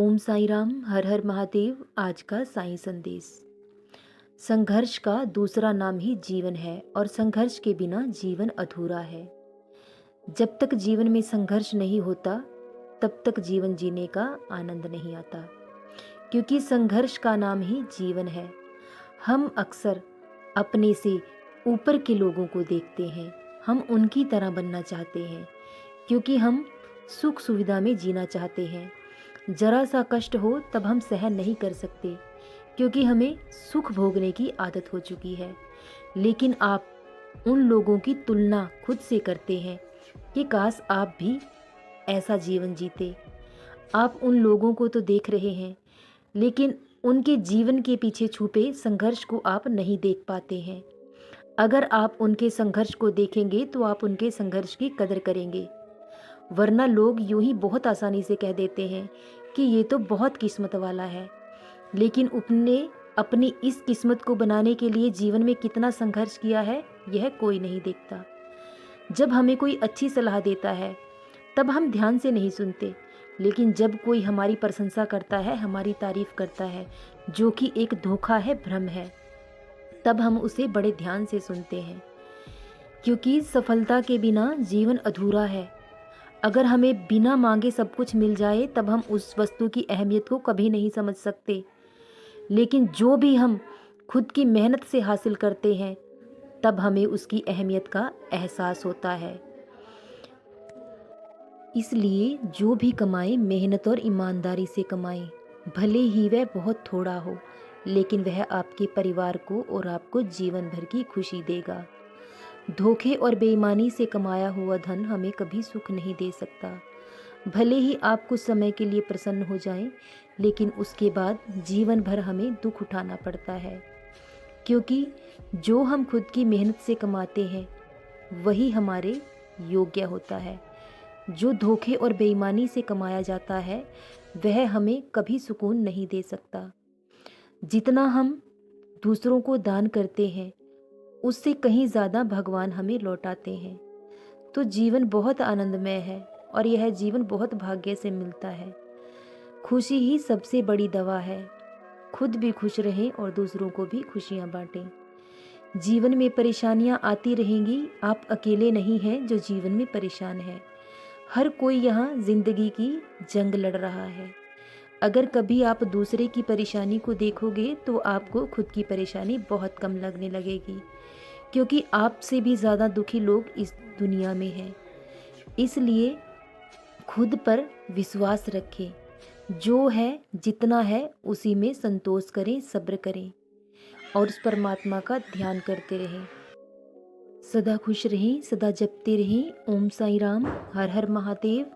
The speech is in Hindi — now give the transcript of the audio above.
ओम साई राम, हर हर महादेव। आज का साई संदेश। संघर्ष का दूसरा नाम ही जीवन है और संघर्ष के बिना जीवन अधूरा है। जब तक जीवन में संघर्ष नहीं होता तब तक जीवन जीने का आनंद नहीं आता, क्योंकि संघर्ष का नाम ही जीवन है। हम अक्सर अपने से ऊपर के लोगों को देखते हैं, हम उनकी तरह बनना चाहते हैं, क्योंकि हम सुख सुविधा में जीना चाहते हैं। जरा सा कष्ट हो तब हम सहन नहीं कर सकते, क्योंकि हमें सुख भोगने की आदत हो चुकी है। लेकिन आप उन लोगों की तुलना खुद से करते हैं कि काश आप भी ऐसा जीवन जीते। आप उन लोगों को तो देख रहे हैं, लेकिन उनके जीवन के पीछे छुपे संघर्ष को आप नहीं देख पाते हैं। अगर आप उनके संघर्ष को देखेंगे तो आप उनके संघर्ष की कदर करेंगे, वरना लोग यूं ही बहुत आसानी से कह देते हैं कि ये तो बहुत किस्मत वाला है। लेकिन उसने अपनी इस किस्मत को बनाने के लिए जीवन में कितना संघर्ष किया है, यह कोई नहीं देखता। जब हमें कोई अच्छी सलाह देता है तब हम ध्यान से नहीं सुनते, लेकिन जब कोई हमारी प्रशंसा करता है, हमारी तारीफ करता है, जो कि एक धोखा है, भ्रम है, तब हम उसे बड़े ध्यान से सुनते हैं। क्योंकि सफलता के बिना जीवन अधूरा है। अगर हमें बिना मांगे सब कुछ मिल जाए तब हम उस वस्तु की अहमियत को कभी नहीं समझ सकते, लेकिन जो भी हम खुद की मेहनत से हासिल करते हैं तब हमें उसकी अहमियत का एहसास होता है। इसलिए जो भी कमाए मेहनत और ईमानदारी से कमाए, भले ही वह बहुत थोड़ा हो, लेकिन वह आपके परिवार को और आपको जीवन भर की खुशी देगा। धोखे और बेईमानी से कमाया हुआ धन हमें कभी सुख नहीं दे सकता। भले ही आप कुछ समय के लिए प्रसन्न हो जाएं, लेकिन उसके बाद जीवन भर हमें दुख उठाना पड़ता है, क्योंकि जो हम खुद की मेहनत से कमाते हैं वही हमारे योग्य होता है। जो धोखे और बेईमानी से कमाया जाता है वह हमें कभी सुकून नहीं दे सकता। जितना हम दूसरों को दान करते हैं उससे कहीं ज़्यादा भगवान हमें लौटाते हैं। तो जीवन बहुत आनंदमय है और यह जीवन बहुत भाग्य से मिलता है। खुशी ही सबसे बड़ी दवा है। खुद भी खुश रहें और दूसरों को भी खुशियाँ बांटें। जीवन में परेशानियाँ आती रहेंगी, आप अकेले नहीं हैं जो जीवन में परेशान है। हर कोई यहाँ जिंदगी की जंग लड़ रहा है। अगर कभी आप दूसरे की परेशानी को देखोगे तो आपको खुद की परेशानी बहुत कम लगने लगेगी, क्योंकि आपसे भी ज़्यादा दुखी लोग इस दुनिया में हैं। इसलिए खुद पर विश्वास रखें, जो है जितना है उसी में संतोष करें, सब्र करें और उस परमात्मा का ध्यान करते रहें। सदा खुश रहें, सदा जपते रहें। ओम साई राम, हर हर महादेव।